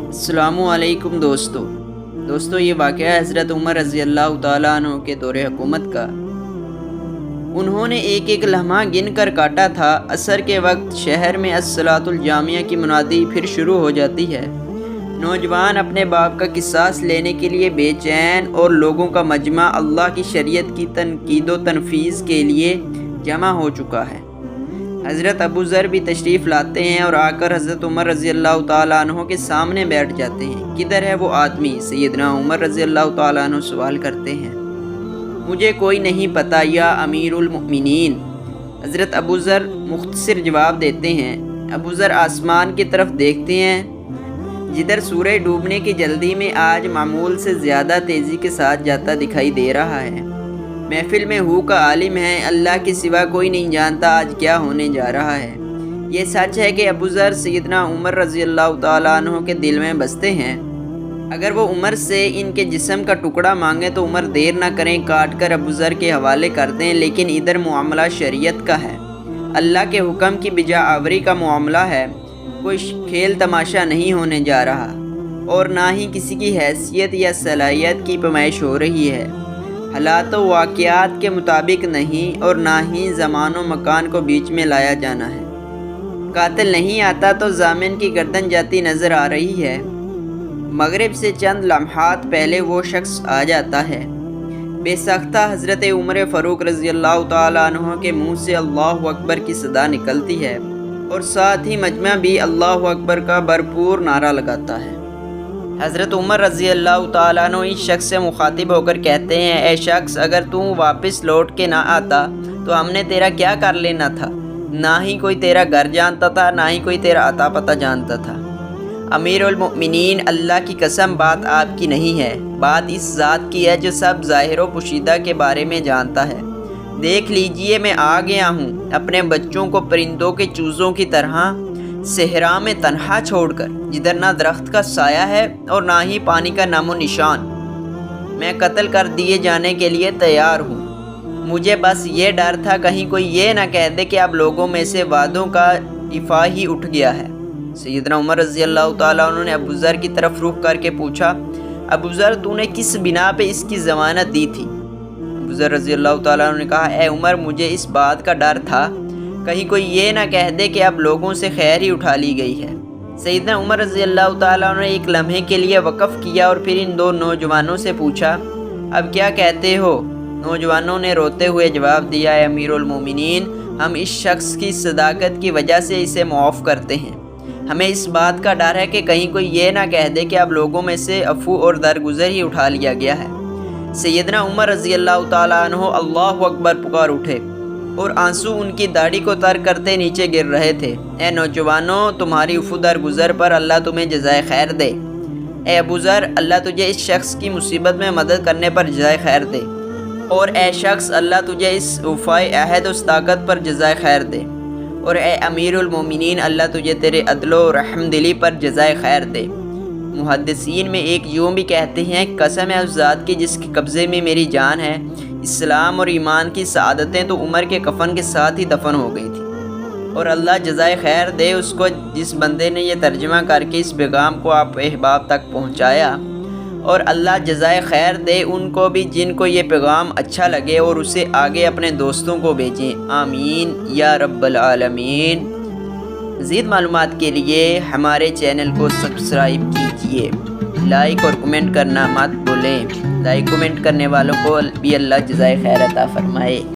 अस्सलामु अलैकुम दोस्तों ये वाक़या हज़रत उमर रज़ी अल्लाह ताला अन्हु के दौरे हुकूमत का। उन्होंने एक एक लम्हा गिन कर काटा था। असर के वक्त शहर में अस्सलातुल जामिया की मुनादी फिर शुरू हो जाती है। नौजवान अपने बाप का किसास लेने के लिए बेचैन और लोगों का मजमा अल्लाह की शरीयत की तनकीद व तनफीज़ के लिए जमा हो चुका है। हज़रत अबू ज़र भी तशरीफ़ लाते हैं और आकर हज़रत उमर रज़ी अल्लाह ताला अन्हु के सामने बैठ जाते हैं। किधर है वो आदमी? सैयदना उमर रज़ी अल्लाह ताला अन्हु सवाल करते हैं। मुझे कोई नहीं पता या अमीरुल मुमिनीन, हज़रत अबू ज़र मुख्तसर जवाब देते हैं। अबू ज़र आसमान की तरफ देखते हैं जिधर सूरज डूबने की जल्दी में आज मामूल से ज़्यादा तेज़ी के साथ जाता दिखाई दे रहा है। महफिल में हू का आलिम है, अल्लाह के सिवा कोई नहीं जानता आज क्या होने जा रहा है। ये सच है कि अबू ज़र सैयदना उमर रज़ी अल्लाह ताला अन्हु के दिल में बसते हैं। अगर वो उमर से इनके जिस्म का टुकड़ा मांगे तो उमर देर ना करें, काट कर अबू ज़र के हवाले कर दें। लेकिन इधर मामला शरीयत का है, अल्लाह के हुक्म की बिजा आवरी का मामला है। कोई खेल तमाशा नहीं होने जा रहा और ना ही किसी की हैसियत या सलाहियत की पैमाइश हो रही है। हालात व वाक़यात के मुताबिक नहीं और ना ही ज़मान व मकान को बीच में लाया जाना है। कातिल नहीं आता तो ज़ामिन की गर्दन जाती नज़र आ रही है। मगरिब से चंद लम्हात पहले वो शख्स आ जाता है। बेसख्ता हज़रत उमर फ़ारूक रज़ी अल्लाह ताला अन्हु के मुँह से अल्लाहु अकबर की सदा निकलती है और साथ ही मजमा भी अल्लाहु अकबर का भरपूर नारा लगाता है। हज़रत उमर रज़ी अल्लाह ताला अन्हु इस शख्स से मुखातिब होकर कहते हैं, ए शख्स, अगर तू वापस लौट के ना आता तो हमने तेरा क्या कर लेना था? ना ही कोई तेरा घर जानता था, ना ही कोई तेरा अता पता जानता था। अमीरुल मुमिनीन, अल्लाह की कसम बात आपकी नहीं है, बात इस ज़ात की है जो सब ज़ाहिर व पोशीदा के बारे में जानता है। देख लीजिए, मैं आ गया हूँ अपने बच्चों को परिंदों के चूज़ों की तरह सहरा में तन्हा छोड़कर, जिधर ना दरख्त का साया है और ना ही पानी का नामो निशान। मैं कत्ल कर दिए जाने के लिए तैयार हूँ। मुझे बस ये डर था कहीं कोई ये ना कह दे कि अब लोगों में से वादों का इफ़ा ही उठ गया है। सैयदना उमर रज़ी अल्लाह ताला उन्होंने अबू ज़र की तरफ रुख करके पूछा, अबू ज़र, तूने किस बिना पे इसकी ज़मानत दी थी? अबू ज़र रज़ी अल्लाह ताला ने कहा, ए उमर, मुझे इस बात का डर था कहीं कोई ये ना कह दे कि अब लोगों से खैर ही उठा ली गई है। सैयदना उमर रज़ी अल्लाह ताला ने एक लम्हे के लिए वक़फ़ किया और फिर इन दो नौजवानों से पूछा, अब क्या कहते हो? नौजवानों ने रोते हुए जवाब दिया, ए अमीरुल मोमिनीन, हम इस शख्स की सदाकत की वजह से इसे मुआफ़ करते हैं। हमें इस बात का डर है कि कहीं कोई ये ना कह दे कि अब लोगों में से अफू और दरगुजर ही उठा लिया गया है। सैयदना उमर रज़ी अल्लाह ताला अन्हु अल्लाहु अकबर पुकार उठे और आंसू उनकी दाढ़ी को तर करते नीचे गिर रहे थे। ए नौजवानों, तुम्हारी अफू दरगुजर पर अल्लाह तुम्हें जज़ाए खैर दे। ए अबू ज़र, अल्लाह तुझे इस शख्स की मुसीबत में मदद करने पर जज़ाए खैर दे। और ए शख्स, अल्लाह तुझे इस वफ़ाए अहद और सदाकत पर जज़ाए खैर दे। और ए अमीरुल मोमिनीन, अल्लाह तुझे तेरे अदलो रहमदिली पर जज़ाए खैर दे। मुहद्दिसीन में एक यूँ भी कहते हैं, कसम है उस ज़ात की जिसके कब्ज़े में मेरी जान है, इस्लाम और ईमान की सआदतें तो उमर के कफन के साथ ही दफन हो गई थी। और अल्लाह जज़ाए खैर दे उसको जिस बंदे ने यह तर्जमा करके इस पैगाम को आप अहबाब तक पहुँचाया। और अल्लाह जज़ाए खैर दे उनको भी जिनको ये पैगाम अच्छा लगे और उसे आगे अपने दोस्तों को भेजें। आमीन या रब्बल आलमीन। मज़ीद मालूमात के लिए हमारे चैनल को सब्सक्राइब कीजिए। लाइक और कमेंट करना मत भूलें। लाइक कमेंट करने वालों को भी अल्लाह जज़ाए खैर अता फरमाए।